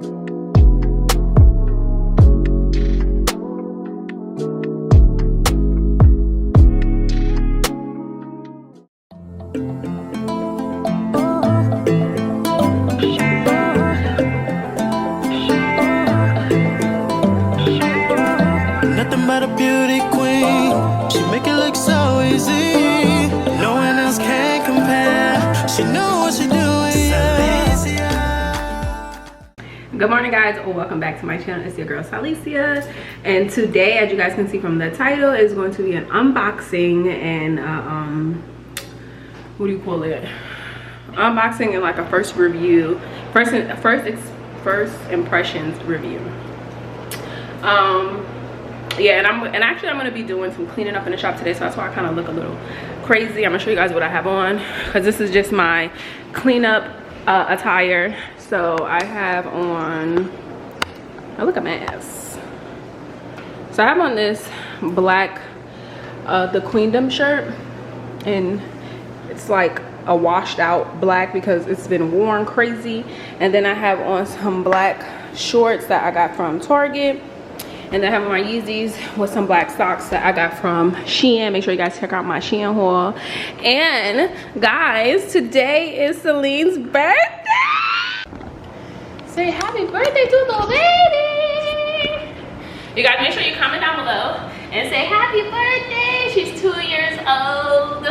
Nothing but a beauty queen. She make it look so easy. No one else can compare. She know what she doing. Yeah. Good morning, guys. Welcome back to my channel. It's your girl Stylist, and today, as you guys can see from the title, is going to be an unboxing and what do you call it? Unboxing and like a first review, first impressions review. Yeah, and actually I'm gonna be doing some cleaning up in the shop today, so that's why I kind of look a little crazy. I'm gonna show you guys what I have on, because this is just my cleanup attire. So I have on, oh, look at my ass. So I have on this black the Queendom shirt, and it's like a washed out black because it's been worn crazy. And then I have on some black shorts that I got from Target. And then I have on my Yeezys with some black socks that I got from Shein. Make sure you guys check out my Shein haul. And guys, today is Celine's birthday. Say happy birthday to the baby. You guys make sure you comment down below and say happy birthday. She's 2 years old.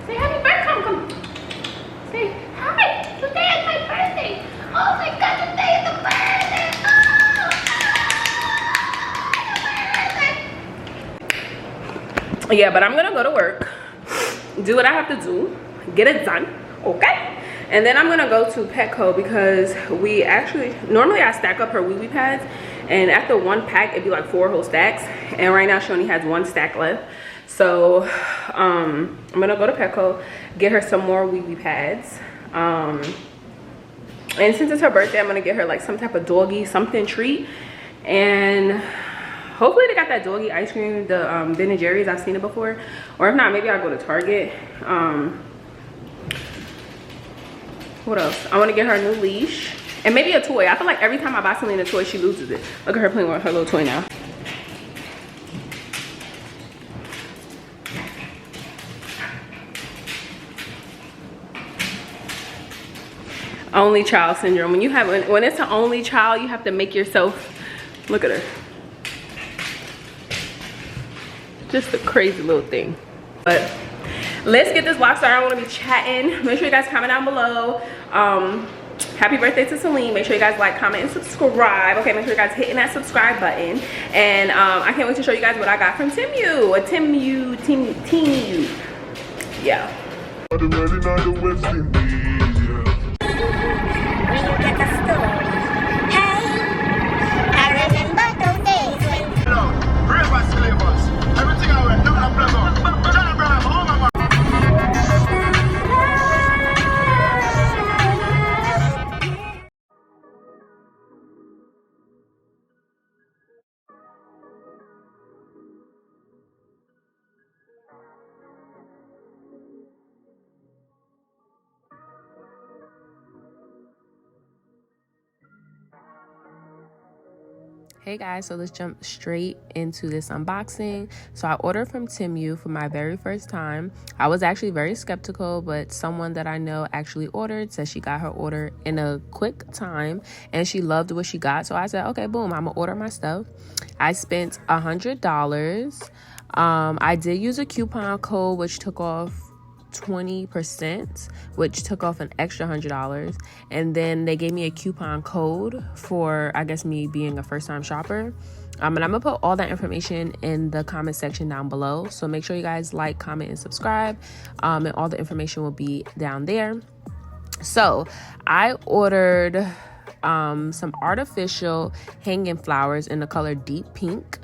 Say happy birthday. Come. Say hi. Today is my birthday. Oh my god, today is the birthday. Yeah, but I'm gonna go to work, do what I have to do, get it done, okay? And then I'm gonna go to Petco because we actually, normally I stack up her wee pads, and after one pack it'd be like 4 whole stacks, and right now she only has 1 stack left. So I'm gonna go to Petco, get her some more wee pads, and since it's her birthday, I'm gonna get her like some type of doggy something treat. And hopefully they got that doggy ice cream, the Ben & Jerry's. I've seen it before. Or if not, maybe I'll go to Target. What else? I want to get her a new leash. And maybe a toy. I feel like every time I buy Celine a toy, she loses it. Look at her playing with her little toy now. Only child syndrome. When it's an only child, you have to make yourself, look at her. Just a crazy little thing. But let's get this vlog started. I want to be chatting. Make sure you guys comment down below. Happy birthday to Celine. Make sure you guys like, comment, and subscribe. Okay, make sure you guys hitting that subscribe button. And I can't wait to show you guys what I got from TEMU. TEMU. Yeah. Hey guys, so let's jump straight into this unboxing. So I ordered from TEMU for my very first time. I was actually very skeptical, but someone that I know actually ordered, said she got her order in a quick time and she loved what she got. So I said, okay, boom, I'm gonna order my stuff. I spent $100. I did use a coupon code which took off 20%, which took off an extra $100, and then they gave me a coupon code for, I guess, me being a first-time shopper. And I'm gonna put all that information in the comment section down below, so make sure you guys like, comment, and subscribe, and all the information will be down there. So I ordered some artificial hanging flowers in the color deep pink.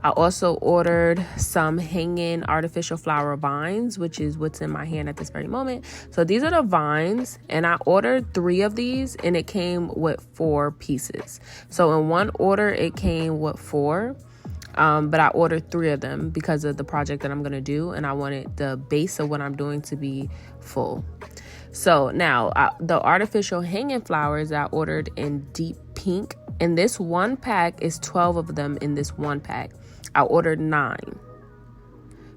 I also ordered some hanging artificial flower vines, which is what's in my hand at this very moment. So these are the vines, and I ordered 3 of these, and it came with 4 pieces. So in one order, it came with 4, but I ordered 3 of them because of the project that I'm going to do, and I wanted the base of what I'm doing to be full. So now the artificial hanging flowers I ordered in deep pink, and this one pack is 12 of them in this one pack. I ordered 9.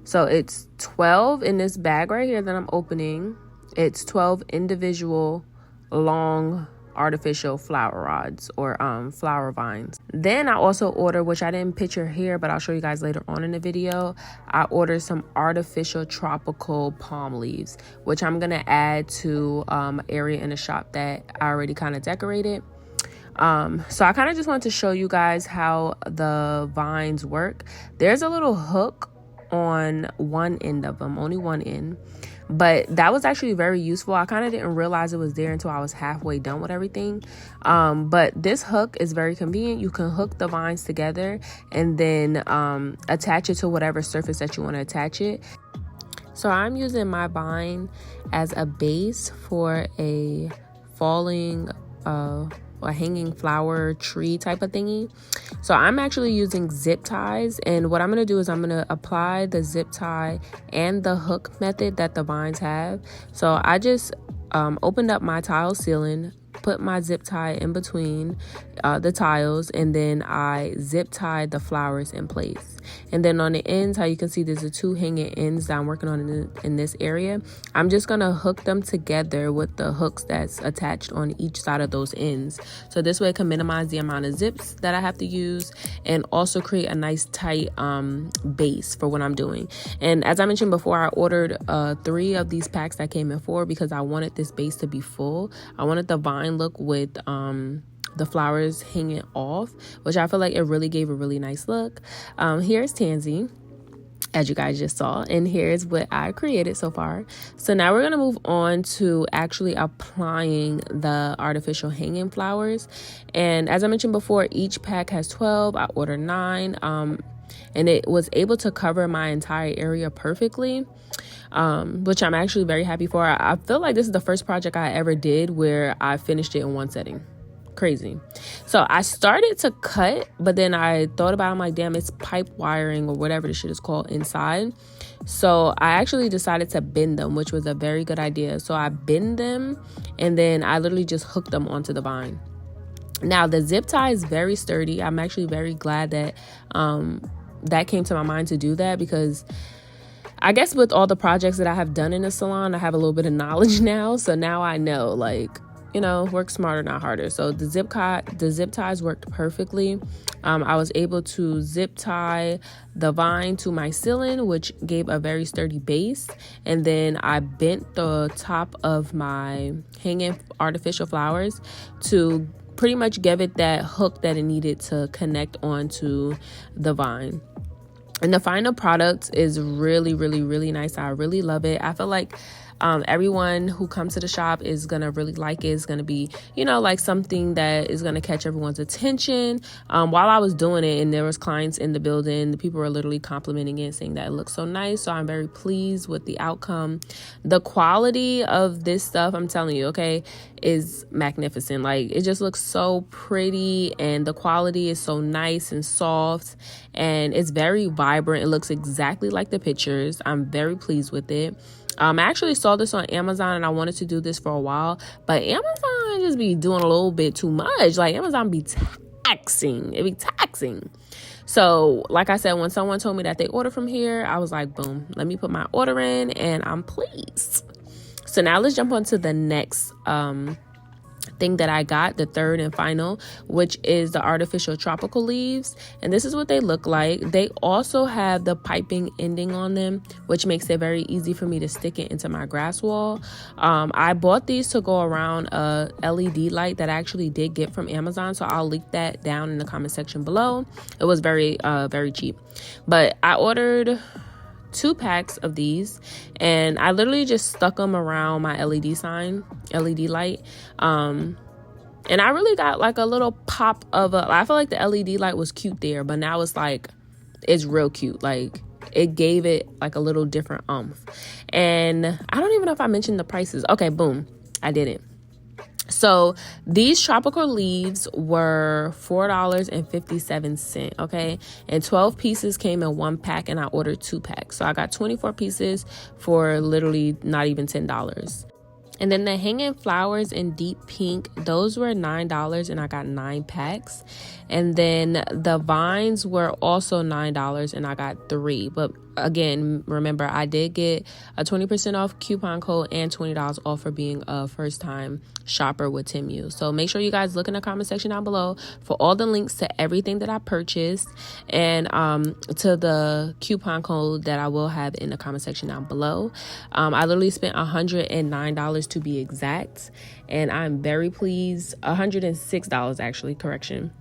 So it's 12 in this bag right here that I'm opening. It's 12 individual long artificial flower rods or flower vines. Then I also ordered, which I didn't picture here, but I'll show you guys later on in the video, I ordered some artificial tropical palm leaves, which I'm gonna add to an area in the shop that I already kind of decorated. So I kind of just wanted to show you guys how the vines work. There's a little hook on one end of them, only one end, but that was actually very useful. I kind of didn't realize it was there until I was halfway done with everything. But this hook is very convenient. You can hook the vines together and then attach it to whatever surface that you want to attach it. So I'm using my vine as a base for a falling a hanging flower tree type of thingy. So I'm actually using zip ties, and what I'm going to do is I'm going to apply the zip tie and the hook method that the vines have. So I just opened up my tile ceiling, put my zip tie in between the tiles, and then I zip tied the flowers in place. And then on the ends, how you can see there's the 2 hanging ends that I'm working on in this area. I'm just gonna hook them together with the hooks that's attached on each side of those ends. So this way it can minimize the amount of zips that I have to use and also create a nice tight base for what I'm doing. And as I mentioned before, I ordered 3 of these packs that came in 4 because I wanted this base to be full. I wanted the vine look with the flowers hanging off, which I feel like it really gave a really nice look. Here's Tansy, as you guys just saw, and here's what I created so far. So now we're gonna move on to actually applying the artificial hanging flowers. And as I mentioned before, each pack has 12. I ordered 9, and it was able to cover my entire area perfectly, which I'm actually very happy for. I feel like this is the first project I ever did where I finished it in one setting. Crazy. So I started to cut, but then I thought about it, I'm like, damn, it's pipe wiring or whatever the shit is called inside. So I actually decided to bend them, which was a very good idea. So I bend them and then I literally just hooked them onto the vine. Now the zip tie is very sturdy. I'm actually very glad that that came to my mind to do that, because I guess with all the projects that I have done in the salon, I have a little bit of knowledge now. So now I know, like, you know, work smarter, not harder. So the zip ties worked perfectly. I was able to zip tie the vine to my ceiling, which gave a very sturdy base. And then I bent the top of my hanging artificial flowers to pretty much give it that hook that it needed to connect onto the vine. And the final product is really, really, really nice. I really love it. I feel like everyone who comes to the shop is gonna really like it. It's gonna be, you know, like something that is gonna catch everyone's attention. While I was doing it and there was clients in the building, the people were literally complimenting it, saying that it looks so nice. So I'm very pleased with the outcome. The quality of this stuff, I'm telling you, okay, is magnificent. Like, it just looks so pretty, and the quality is so nice and soft, and it's very vibrant. It looks exactly like the pictures. I'm very pleased with it. I actually saw this on Amazon and I wanted to do this for a while, but Amazon just be doing a little bit too much. Like, Amazon be taxing. It be taxing. So like I said, when someone told me that they order from here, I was like, boom, let me put my order in, and I'm pleased. So now let's jump on to the next thing that I got, the third and final, which is the artificial tropical leaves. And this is what they look like. They also have the piping ending on them, which makes it very easy for me to stick it into my grass wall. I bought these to go around a LED light that I actually did get from Amazon, so I'll link that down in the comment section below. It was very cheap, but I ordered 2 packs of these, and I literally just stuck them around my LED light. And I really got like a little pop of I feel like the LED light was cute there, but now it's like, it's real cute. Like, it gave it like a little different oomph. And I don't even know if I mentioned the prices. Okay, boom, I didn't. So these tropical leaves were $4.57, okay? And 12 pieces came in 1 pack, and I ordered 2 packs. So I got 24 pieces for literally not even $10. And then the hanging flowers in deep pink, those were $9 and I got 9 packs. And then the vines were also $9 and I got 3. But again, remember, I did get a 20% off coupon code and $20 off for being a first time shopper with TEMU. So make sure you guys look in the comment section down below for all the links to everything that I purchased and to the coupon code that I will have in the comment section down below. I literally spent $109 to be exact, and I'm very pleased. $106 actually, correction.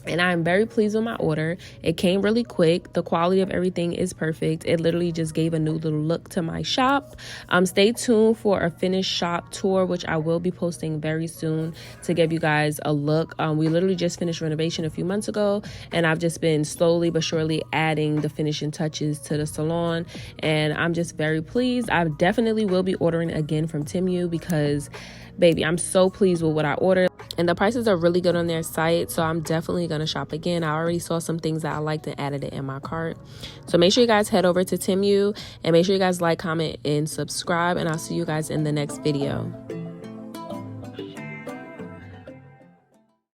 And I'm very pleased with my order. It came really quick. The quality of everything is perfect. It literally just gave a new little look to my shop. Stay tuned for a finished shop tour, which I will be posting very soon to give you guys a look. We literally just finished renovation a few months ago, and I've just been slowly but surely adding the finishing touches to the salon, and I'm just very pleased. I definitely will be ordering again from TEMU because, baby, I'm so pleased with what I ordered. And the prices are really good on their site, so I'm definitely going to shop again. I already saw some things that I liked and added it in my cart. So make sure you guys head over to TEMU and make sure you guys like, comment, and subscribe. And I'll see you guys in the next video.